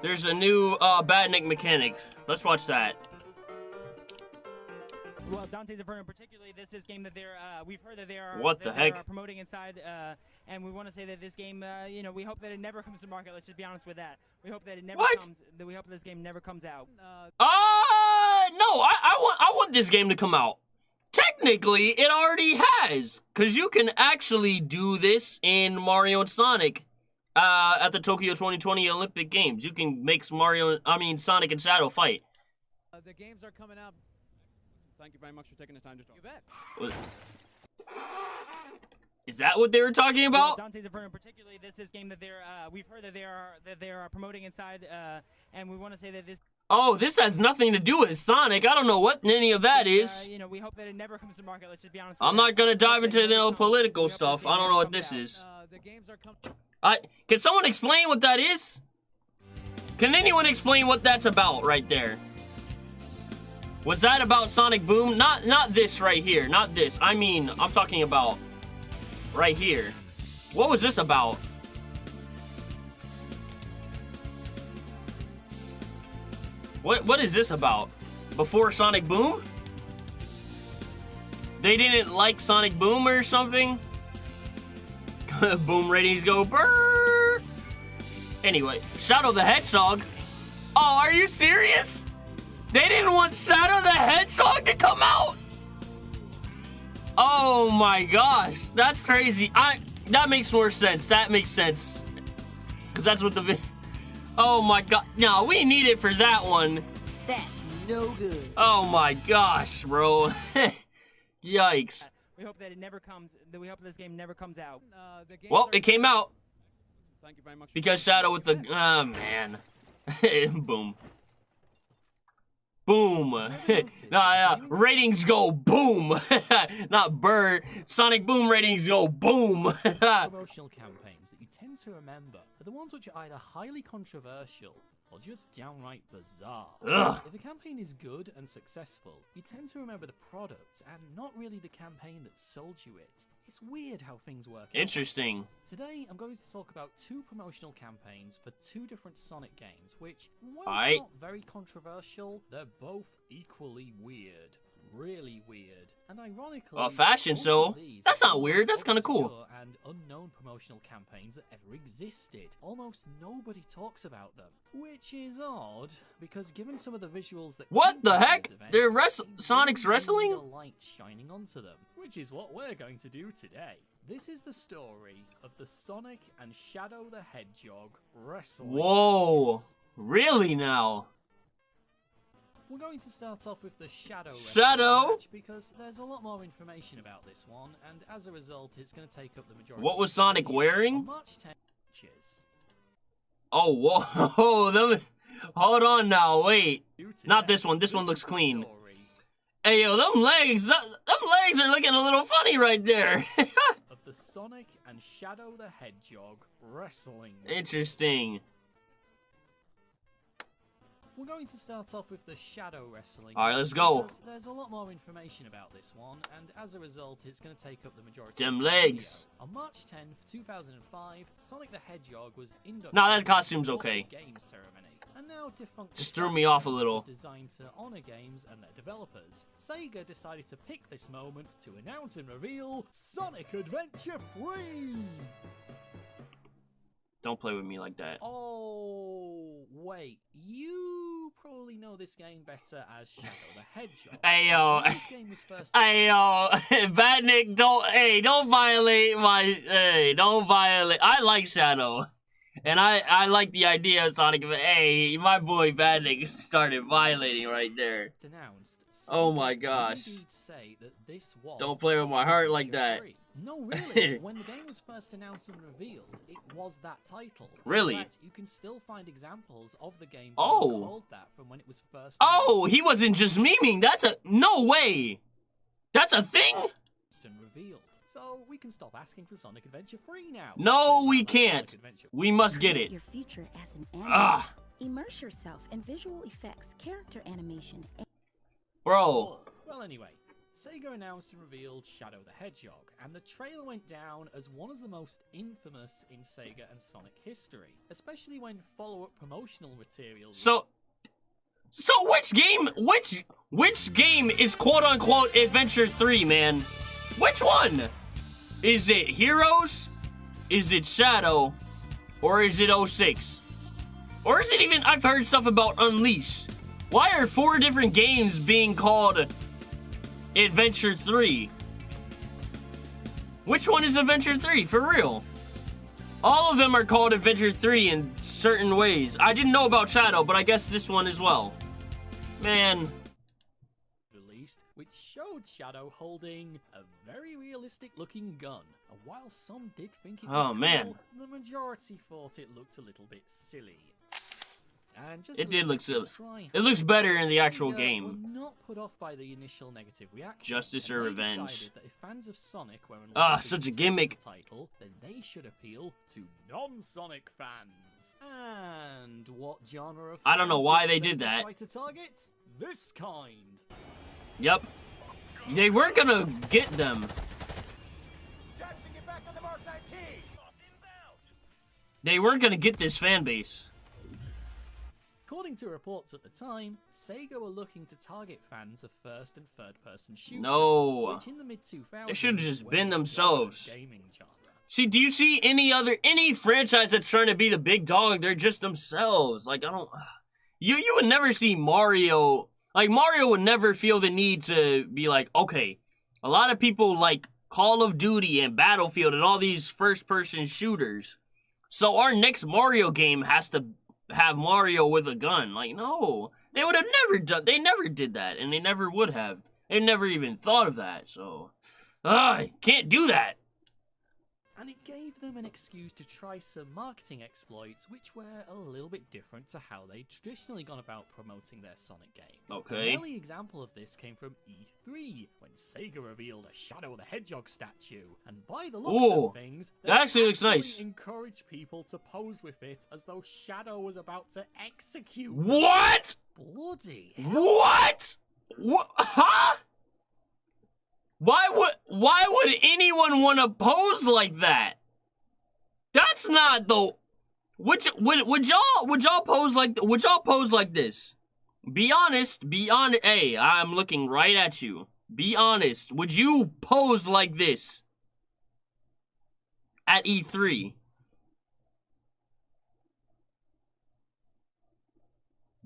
There's a new Badnik mechanic. Let's watch that. Well, Dante's Inferno, particularly, this is game that they're, we've heard that they are, what the heck? Promoting inside, and we want to say that this game, you know, we hope that it never comes to market. Let's just be honest with that. We hope that it never comes. That we hope this game never comes out. No, I want this game to come out. Technically, it already has, cause you can actually do this in Mario and Sonic, at the Tokyo 2020 Olympic Games. You can make Sonic and Shadow fight. The games are coming out. Thank you very much for taking the time to talk. You bet. Is that what they were talking about? Well, Dante's Inferno, particularly, this is game that they're, we've heard that they are promoting inside, and we want to say that this. Oh, this has nothing to do with Sonic. I don't know what any of that is. You know, we hope that it never comes to market. Let's just be honest. I'm not gonna dive into the political stuff. I don't know what this is. The games are coming. Can someone explain what that is? Can anyone explain what that's about right there? Was that about Sonic Boom? Not this right here. Not this. I mean, I'm talking about right here. What was this about? What is this about? Before Sonic Boom? They didn't like Sonic Boom or something? Boom ratings go brrr. Anyway, Shadow the Hedgehog. Oh, are you serious? They didn't want Shadow the Hedgehog to come out? Oh my gosh, that's crazy. That makes more sense. That makes sense. Cause that's what the oh my god. No, we need it for that one. That's no good. Oh my gosh, bro. Yikes. We hope that it never comes. That we hope this game never comes out. Well, it came out. Thank you very much. Because Shadow with the man. Boom. Boom. Ratings go boom. Not bird. Sonic Boom ratings go boom. Promotional campaigns that you tend to remember are the ones which are either highly controversial or just downright bizarre. Ugh. If a campaign is good and successful, you tend to remember the product and not really the campaign that sold you it. It's weird how things work out. Interesting. Today, I'm going to talk about two promotional campaigns for two different Sonic games, which, while not very controversial, they're both equally weird. Really weird. And ironically, well, fashion show. That's not weird. That's kind of cool. And unknown promotional campaigns that ever existed. Almost nobody talks about them, which is odd because given some of the visuals that what the heck? They're Sonic's wrestling? The light shining onto them, which is what we're going to do today. This is the story of the Sonic and Shadow the Hedgehog wrestling. Whoa! Matches. Really now? We're going to start off with the Shadow match because there's a lot more information about this one, and as a result, it's going to take up the majority. What was Sonic wearing? March 10 inches. Oh, whoa! Hold on now, wait. Not this one. This one looks clean. Hey, yo, them legs are looking a little funny right there. Of the Sonic and Shadow the Hedgehog wrestling. Interesting. We're going to start off with the Shadow wrestling. Alright, let's go. There's a lot more information about this one, and as a result, it's going to take up the majority. Them legs. On March 10th, 2005, Sonic the Hedgehog was inducted. No, that costume's okay. Game ceremony. And now defunct just threw me off a little. Designed to honor games and their developers. Sega decided to pick this moment to announce and reveal Sonic Adventure 3. Don't play with me like that. Oh, wait. You probably know this game better as Shadow the Hedgehog. Hey, yo. This game was first... Hey, yo. Badnik, don't violate my... don't violate... I like Shadow. And I like the idea of Sonic. Hey, my boy Badnik started violating right there. Oh my gosh. Say that this was don't play with my heart like that. No, really. When the game was first announced and revealed, it was that title. Really? In fact, you can still find examples of the game called that from when it was first announced. Oh, he wasn't just memeing. That's a... No way. That's a thing? And revealed. So we can stop asking for Sonic Adventure 3 now. No, we can't. We must get it. Your future as an animator. Immerse yourself in visual effects, character animation. Bro. Well, anyway, Sega announced and revealed Shadow the Hedgehog, and the trailer went down as one of the most infamous in Sega and Sonic history, especially when follow-up promotional materials... So which game is quote-unquote Adventure 3, man? Which one? Is it Heroes? Is it Shadow? Or is it 06? Or is it even, I've heard stuff about Unleashed. Why are 4 different games being called Adventure 3? Which one is Adventure 3, for real? All of them are called Adventure 3 in certain ways. I didn't know about Shadow, but I guess this one as well. Man. Released, which showed Shadow holding a very realistic looking gun. And while some did think it was cool, the majority thought it looked a little bit silly. And just it did look silly. It looks better in the actual game. Were not put off by the initial negative reaction. Justice or revenge. That if fans of Sonic were such a gimmick. Title, then they should appeal to non-Sonic fans. And what genre of I don't know why they did that. Try to target this kind. Yep. They weren't gonna get them. Jackson, get back on the Mark 19. They weren't gonna get this fan base. According to reports at the time, Sega were looking to target fans of first and third-person shooters. No. Which in the mid-2000s, they should have just been themselves. Gaming genre. See, do you see any franchise that's trying to be the big dog? They're just themselves. Like, I don't... You would never see Mario... Like, Mario would never feel the need to be like, okay, a lot of people like Call of Duty and Battlefield and all these first-person shooters. So our next Mario game has to have Mario with a gun. Like, no. They would have never done... They never did that, and they never would have. They never even thought of that, so... can't do that. And it gave them an excuse to try some marketing exploits which were a little bit different to how they'd traditionally gone about promoting their Sonic games. Okay. An early example of this came from E3, when Sega revealed a Shadow the Hedgehog statue. And by the looks of things, that actually looks nice. Encouraged people to pose with it as though Shadow was about to execute. What? Bloody hell. What? What? Huh? Why would anyone want to pose like that? That's not the... Would y'all pose like this? Be honest. Hey, I'm looking right at you. Be honest. Would you pose like this at E3?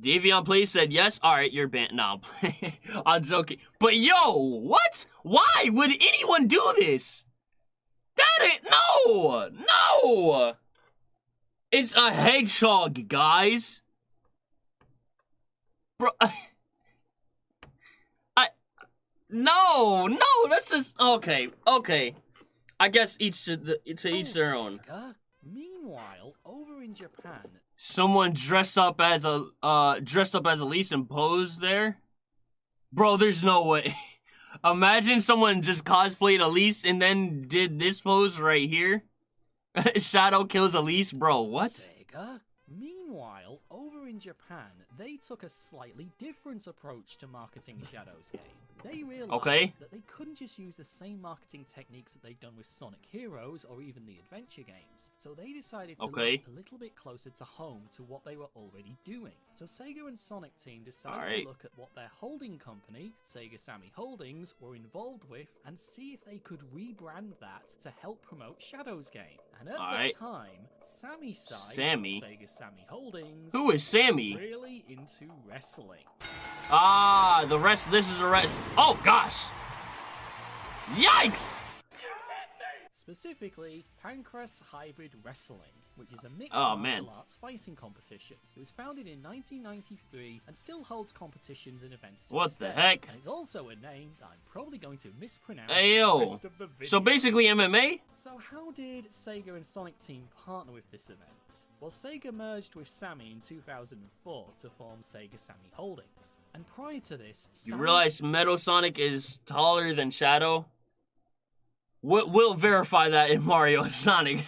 Davion Please said yes. Alright, you're banned. No, I'm joking. But yo, what? Why would anyone do this? No! It's a hedgehog, guys. Bro, no, that's just, okay. I guess to each their own. Meanwhile, over in Japan, someone dressed up as Elise and posed there? Bro, there's no way. Imagine someone just cosplayed Elise and then did this pose right here. Shadow kills Elise, bro, what? Sega? Meanwhile, over in Japan, they took a slightly different approach to marketing Shadow's game. They realized that they couldn't just use the same marketing techniques that they'd done with Sonic Heroes or even the adventure games. So they decided to look a little bit closer to home to what they were already doing. So Sega and Sonic team decided to look at what their holding company, Sega Sammy Holdings, were involved with and see if they could rebrand that to help promote Shadow's game. And at the time, Sammy's side of Sega Sammy Holdings... Who is Sammy? ...really into wrestling. This is the rest. Oh, gosh. Yikes! Specifically, Pancras Hybrid Wrestling, which is a mixed martial arts fighting competition. It was founded in 1993 and still holds competitions and events to what the heck? And it's also a name that I'm probably going to mispronounce Ayo. the rest of the video. So basically MMA? So how did Sega and Sonic team partner with this event? Well, Sega merged with Sammy in 2004 to form Sega Sammy Holdings. And prior to this, you realize Metal Sonic is taller than Shadow? We'll verify that in Mario and Sonic.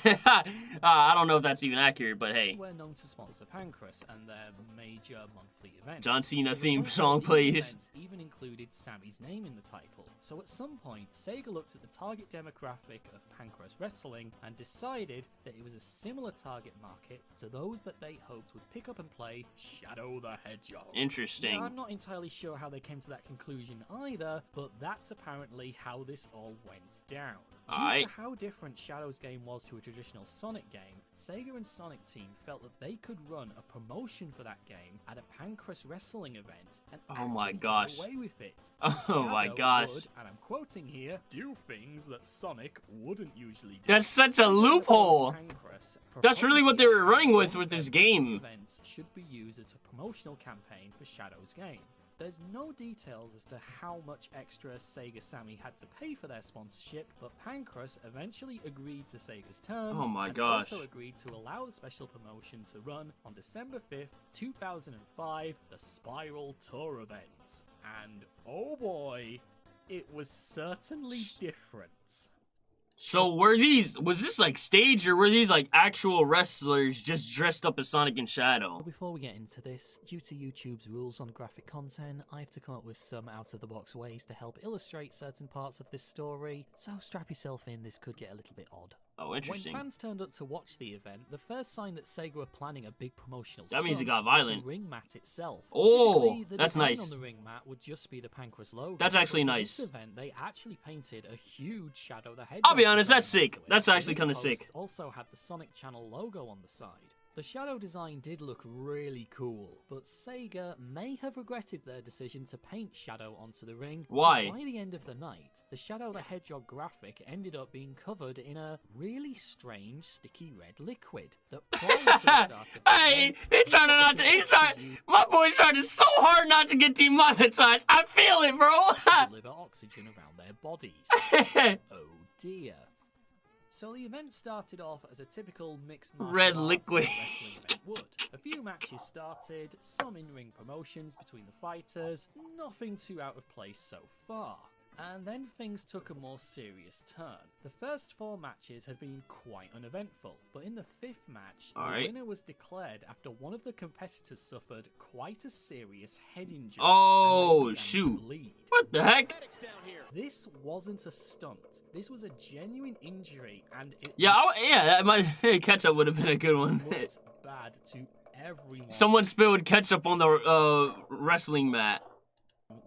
I don't know if that's even accurate, but hey. We're known to sponsor Pancras and their major monthly events. John Cena The theme point song these plays. events even included Sammy's name in the title. So at some point, Sega looked at the target demographic of Pancras wrestling and decided that it was a similar target market to those that they hoped would pick up and play Shadow the Hedgehog. Interesting. Now, I'm not entirely sure how they came to that conclusion either, but that's apparently how this all went down. Due to how different Shadow's game was to a traditional Sonic game, Sega and Sonic Team felt that they could run a promotion for that game at a Pancras wrestling event and get away with it. Oh my gosh. Would, and I'm quoting here, do things that Sonic wouldn't usually do. That's such a loophole. That's really what they were running with this game. Events should be used as a promotional campaign for Shadow's game. There's no details as to how much extra Sega Sammy had to pay for their sponsorship, but Pancras eventually agreed to Sega's terms and also agreed to allow the special promotion to run on December 5th, 2005, the Spiral Tour event. And oh boy, it was certainly different. So was this like staged, or were these like actual wrestlers just dressed up as Sonic and Shadow? Before we get into this, due to YouTube's rules on graphic content, I have to come up with some out-of-the-box ways to help illustrate certain parts of this story, so strap yourself in, this could get a little bit odd. Oh, interesting. When fans turned up to watch the event, the first sign that Sega were planning a big promotional that means it got stunt violent. was the ring mat itself. Oh, Typically, the that's design nice. on the ring mat would just be the Pancras logo. That's actually but for nice. This event, they actually painted a huge Shadow the Hedgehog. I'll be honest, that's design sick. into it. That's actually The ring kind of sick. posts also had the Sonic Channel logo on the side. The Shadow design did look really cool, but Sega may have regretted their decision to paint Shadow onto the ring. Why? By the end of the night, the Shadow the Hedgehog graphic ended up being covered in a really strange sticky red liquid that prior to the start of the Hey, my boy's trying so hard not to get demonetized. I feel it, bro. deliver oxygen around their bodies. Oh dear. So the event started off as a typical mixed martial Red arts liquid. wrestling event would. A few matches started, some in-ring promotions between the fighters, nothing too out of place so far. And then things took a more serious turn. The first 4 matches had been quite uneventful, but in the 5th match, the winner was declared after one of the competitors suffered quite a serious head injury. Oh, shoot. What the heck? This wasn't a stunt. This was a genuine injury, and it ketchup would have been a good one. looked bad to everyone. Someone spilled ketchup on the wrestling mat.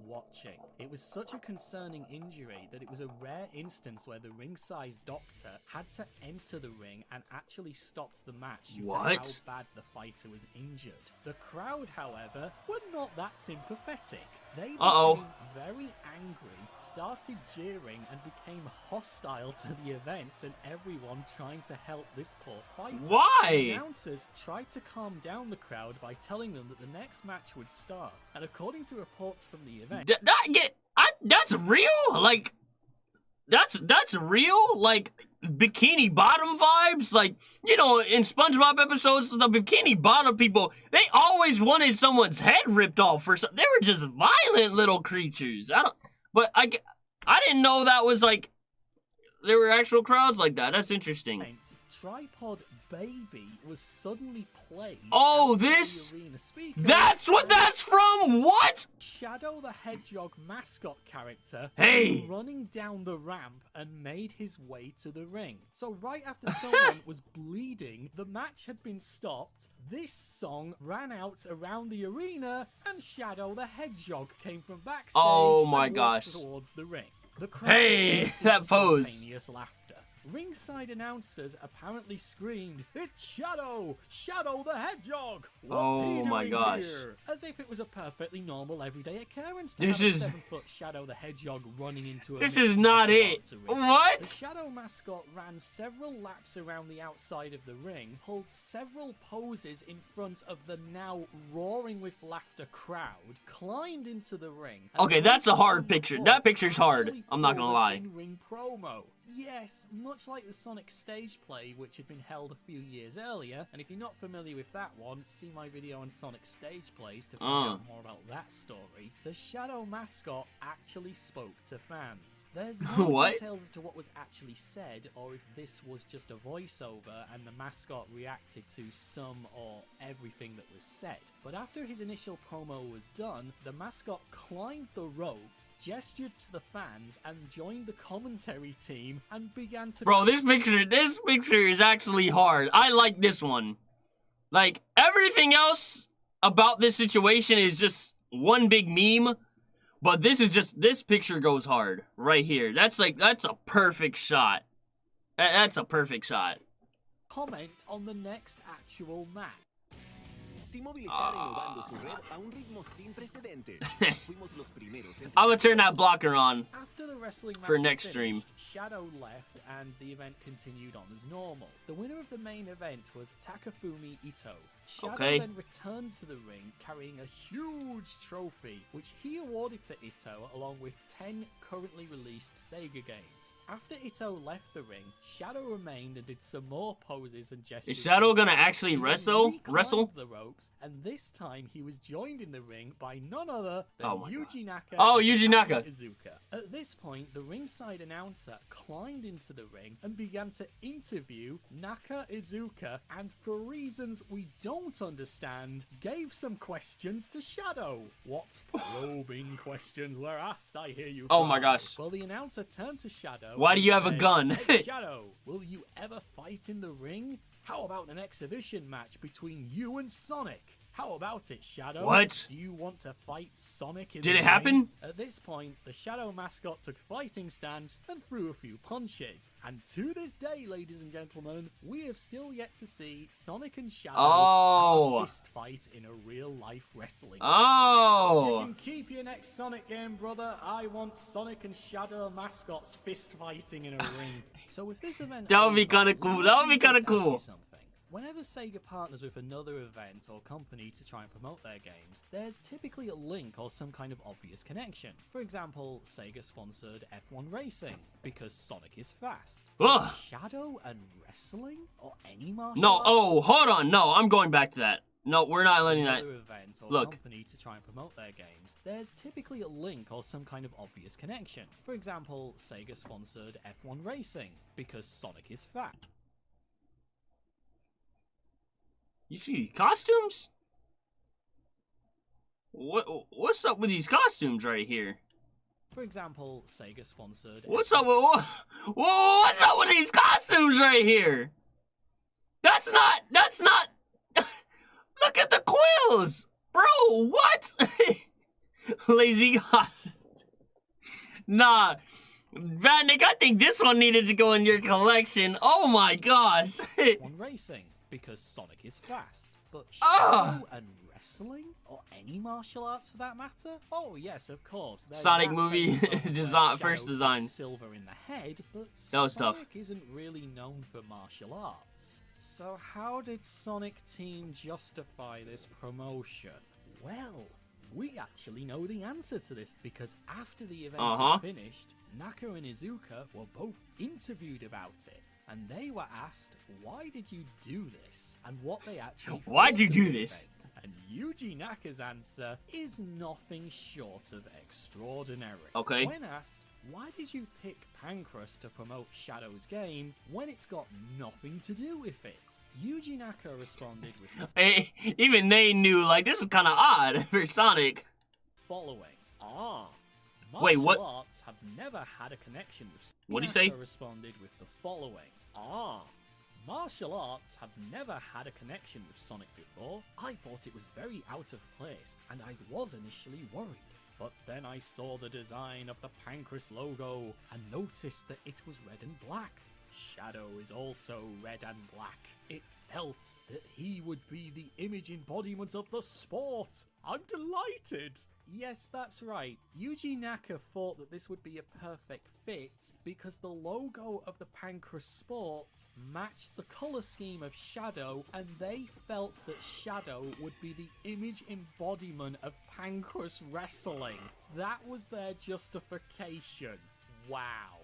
Watching. It was such a concerning injury that it was a rare instance where the ring-sized doctor had to enter the ring and actually stopped the match due to how bad the fighter was injured. The crowd, however, were not that sympathetic. They became very angry, started jeering, and became hostile to the event and everyone trying to help this poor fighter. Why? The announcers tried to calm down the crowd by telling them that the next match would start, and according to reports from the event, that's real? Like, that's real? Like, Bikini Bottom vibes? Like, you know, in SpongeBob episodes, the Bikini Bottom people, they always wanted someone's head ripped off or something. They were just violent little creatures. I didn't know that was, like, there were actual crowds like that. That's interesting. Tripod Baby was suddenly played. Oh, that's what that's from? What? Shadow the Hedgehog mascot character was running down the ramp and made his way to the ring. So right after someone was bleeding, the match had been stopped, this song ran out around the arena, and Shadow the Hedgehog came from backstage and walked towards the ring. The crowd that pose. Spontaneous laughter. Ringside announcers apparently screamed, "It's Shadow! Shadow the Hedgehog! What's he doing here?" As if it was a perfectly normal everyday occurrence to have a 7-foot Shadow the Hedgehog running into a This is not it. What? The Shadow mascot ran several laps around the outside of the ring, pulled several poses in front of the now roaring with laughter crowd, climbed into the ring. Okay, that's a hard picture. That picture's hard. I'm not gonna lie. In-ring promo. Yes, much like the Sonic stage play, which had been held a few years earlier, and if you're not familiar with that one, see my video on Sonic stage plays to find out more about that story. The Shadow mascot actually spoke to fans. There's no details as to what was actually said, or if this was just a voiceover and the mascot reacted to some or everything that was said. But after his initial promo was done, the mascot climbed the ropes, gestured to the fans, and joined the commentary team and began to— Bro, this picture is actually hard. I like this one. Like, everything else about this situation is just one big meme, but this picture goes hard right here. That's a perfect shot. That's a perfect shot. Comment on the next actual match. T-Mobile está renovando su red a un ritmo sin precedentes. Fuimos los primeros en— I'm gonna turn that blocker on After the wrestling match for next finished, stream. Shadow left and the event continued on as normal. The winner of the main event was Takafumi Ito. Shadow then returned to the ring carrying a huge trophy, which he awarded to Ito along with 10 currently released Sega games. After Ito left the ring, Shadow remained and did some more poses and gestures. Is Shadow gonna actually wrestle? The ropes, and this time he was joined in the ring by none other than Yuji Naka. Oh, Yuji Naka. Izuka. At this point, the ringside announcer climbed into the ring and began to interview Naka Izuka, and for reasons we don't understand, gave some questions to Shadow. What probing questions were asked, I hear you. Oh my gosh. Well, the announcer turned to Shadow. Why do you have a gun? Hey, Shadow, will you ever fight in the ring? How about an exhibition match between you and Sonic? How about it, Shadow? What? Do you want to fight Sonic in Did the it happen? ring? At this point, the Shadow mascot took a fighting stance and threw a few punches. And to this day, ladies and gentlemen, we have still yet to see Sonic and Shadow have a fist fight in a real-life wrestling match. You can keep your next Sonic game, brother. I want Sonic and Shadow mascots fist fighting in a ring. So with this event, that would be kind of cool. That would be kind of cool. Whenever Sega partners with another event or company to try and promote their games, there's typically a link or some kind of obvious connection. For example, Sega sponsored F1 Racing because Sonic is fast. Shadow and wrestling or any martial art? Hold on. No, I'm going back to that. No, we're not letting that. Event or company to try and promote their games, there's typically a link or some kind of obvious connection. For example, Sega sponsored F1 Racing because Sonic is fast. You see costumes? What's up with these costumes right here? For example, Sega sponsored. What's up with these costumes right here? That's not. Look at the quills, bro. What? Lazy costume. Nah, Badnik, I think this one needed to go in your collection. Oh my gosh. One racing. Because Sonic is fast. But Shadow and wrestling? Or any martial arts for that matter? Oh yes, of course. Sonic movie design, first design. Silver in the head, but that was Sonic tough. Isn't really known for martial arts. So how did Sonic Team justify this promotion? Well, we actually know the answer to this because after the event had finished, Naka and Izuka were both interviewed about it. And they were asked, why did you do this? And what they actually Why'd you do this? And Yuji Naka's answer is nothing short of extraordinary. Okay. When asked, why did you pick Pancrase to promote Shadow's game when it's got nothing to do with it? Yuji Naka responded with even they knew, like, this is kind of odd for Sonic. Following. Wait, what? Martial arts have never had a connection with Sonic. What do you say? Naka responded with the following. Martial arts have never had a connection with Sonic before. I thought it was very out of place, and I was initially worried. But then I saw the design of the Pancrase logo, and noticed that it was red and black. Shadow is also red and black. It felt that he would be the image embodiment of the sport. I'm delighted. Yes, that's right. Yuji Naka thought that this would be a perfect fit because the logo of the Pancrase Sport matched the colour scheme of Shadow, and they felt that Shadow would be the image embodiment of Pancrase wrestling. That was their justification. Wow.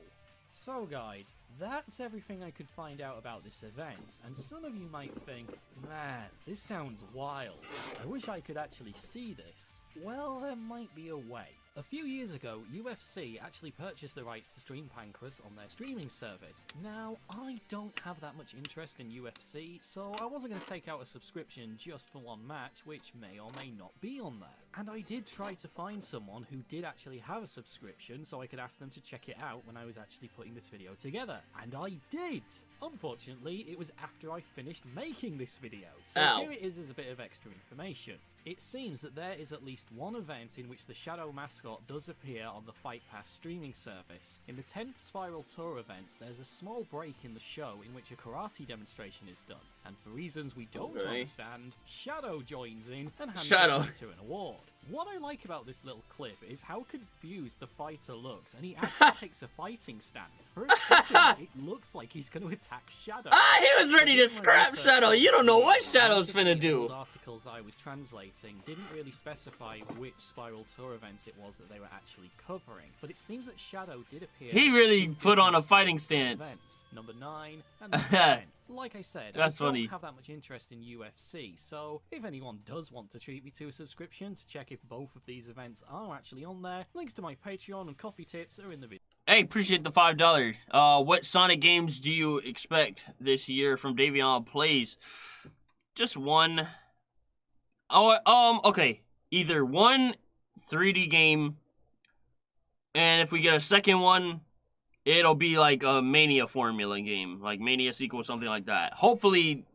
So guys, that's everything I could find out about this event, and some of you might think, man, this sounds wild. I wish I could actually see this. Well, there might be a way. A few years ago, UFC actually purchased the rights to stream Pancras on their streaming service. Now, I don't have that much interest in UFC, so I wasn't going to take out a subscription just for one match, which may or may not be on there. And I did try to find someone who did actually have a subscription so I could ask them to check it out when I was actually putting this video together. And I did! Unfortunately, it was after I finished making this video, so here it is as a bit of extra information. It seems that there is at least one event in which the Shadow mascot does appear on the Fight Pass streaming service. In the 10th Spiral Tour event, there's a small break in the show in which a karate demonstration is done, and for reasons we don't understand, Shadow joins in and hands him to an award. What I like about this little clip is how confused the fighter looks, and he actually takes a fighting stance. For a second, it looks like he's going to attack Shadow. He was ready to scrap Shadow. You don't know what Shadow's finna do. The articles I was translating didn't really specify which Spiral Tour event it was that they were actually covering, but it seems that Shadow did appear. He really put on a fighting stance. Events, number 9 and number 10. Like I said, that's I don't funny. have that much interest in UFC, so if anyone does want to treat me to a subscription to check if both of these events are actually on there, links to my Patreon and coffee tips are in the video. Hey, appreciate the $5. What Sonic games do you expect this year from Davion Plays? Just one. Okay. Either one 3D game, and if we get a second one, it'll be like a Mania formula game, like Mania sequel, something like that. Hopefully,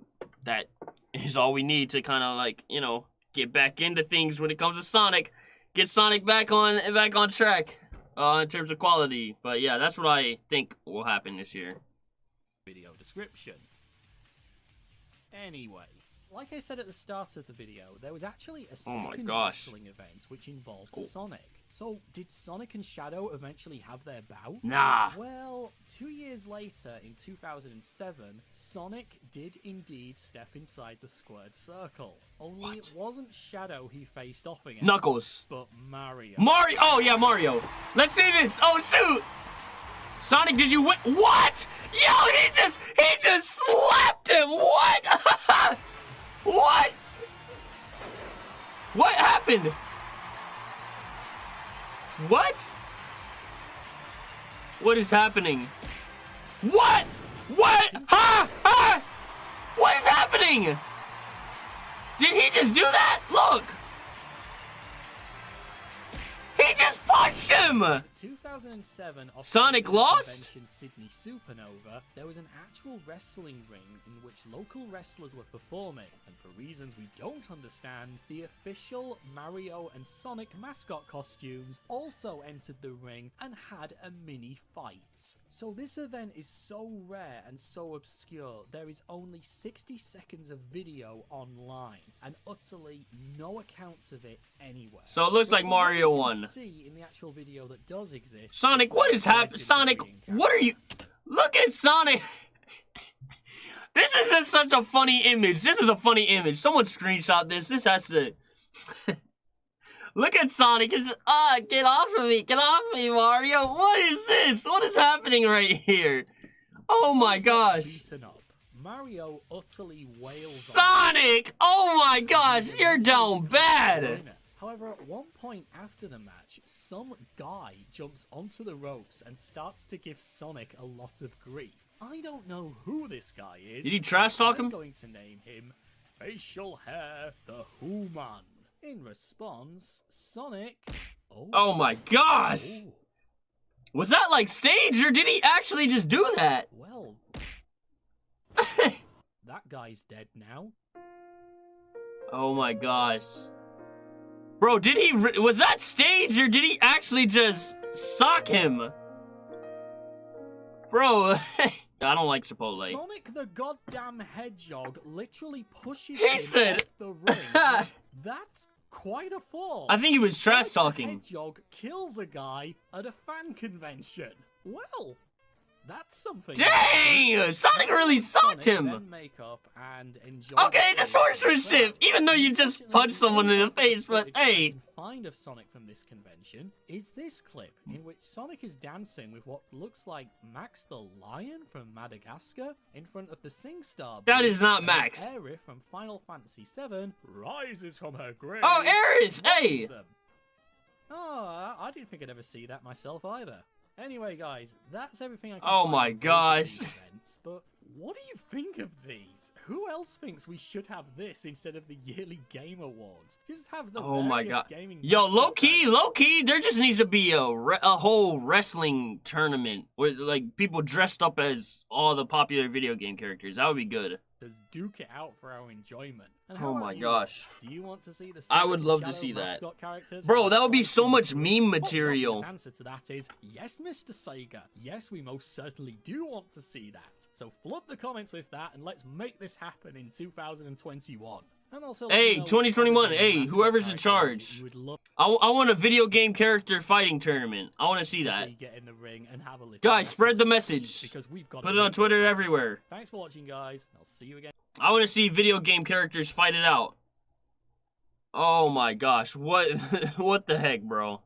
that is all we need to kind of like, you know, get back into things when it comes to Sonic. Get Sonic back on track in terms of quality. But yeah, that's what I think will happen this year. Video description. Anyway, like I said at the start of the video, there was actually a second wrestling event which involved Sonic. So, did Sonic and Shadow eventually have their bout? Nah. Well, 2 years later, in 2007, Sonic did indeed step inside the squared circle. Only it wasn't Shadow he faced off against. Knuckles. But Mario. Mario! Oh, yeah, Mario. Let's see this! Oh, shoot! Sonic, did you win? What? Yo, he just slapped him! What? What? What happened? What? What is happening? What? What? Ha! Ha! What is happening? Did he just do that? Look! He just punched him! 2007 Sonic lost? Sydney Supernova, there was an actual wrestling ring in which local wrestlers were performing, and for reasons we don't understand, the official Mario and Sonic mascot costumes also entered the ring and had a mini fight. So this event is so rare and so obscure, there is only 60 seconds of video online, and utterly no accounts of it anywhere. So it looks like Mario won. See in the actual video that does exist. Sonic, what is happening? Sonic, what are you? Look at Sonic. This is just such a funny image. This is a funny image. Someone screenshot this. This has to. Look at Sonic. Get off of me. Get off of me, Mario. What is this? What is happening right here? Oh my gosh. Mario utterly wails. Sonic! Oh my gosh, you're down bad. However, at one point after the match, some guy jumps onto the ropes and starts to give Sonic a lot of grief. I don't know who this guy is. Did he trash talk him? I'm going to name him Facial Hair the Who-Man. In response, Sonic... Oh my gosh! Ooh. Was that like staged or did he actually just do that? Well... that guy's dead now. Oh my gosh. Bro, did he... Was that staged or did he actually just sock him? Bro, I don't like Chipotle. Sonic the goddamn Hedgehog literally pushes him off the ring. That's quite a fall. I think he was trash talking. Hedgehog kills a guy at a fan convention. Well, That's something. Dang! Sonic really socked him! Then make up and enjoy Okay, the swordsmanship! Even though you just punched someone in the face, but hey! Find of Sonic from this convention is this clip in which Sonic is dancing with what looks like Max the Lion from Madagascar in front of the SingStar. That is not and Max. Aerith from Final Fantasy VII rises from her grave. Oh, Aerith! Hey! Oh, I didn't think I'd ever see that myself either. Anyway, guys, that's everything I can Oh find my on both gosh. these events, but what do you think of these? Who else thinks we should have this instead of the yearly Game Awards? Just have the Oh my various god. gaming Yo, mascot low key, there just needs to be a whole wrestling tournament with like people dressed up as all the popular video game characters. That would be good. Just duke it out for our enjoyment. And Oh how my about you? gosh. Do you want to see the I would Sonic love to Shadow see that. mascot characters? Bro, that would be so Fighting much through? meme Well, the material. obvious answer to that is yes, Mr. Sega. Yes, we most certainly do want to see that. So flood the comments with that and let's make this happen in 2021. And also, let me Hey, know which 2021, Sonic hey, mascot whoever's in characters charge. you would love I want a video game character fighting tournament. I want to see to that. see get in the ring and have a little Guys, spread the wrestle message. because we've got Put to it on make this Twitter happen. everywhere. Thanks for watching, guys. I'll see you again. I want to see video game characters fight it out. Oh my gosh, what what the heck, bro?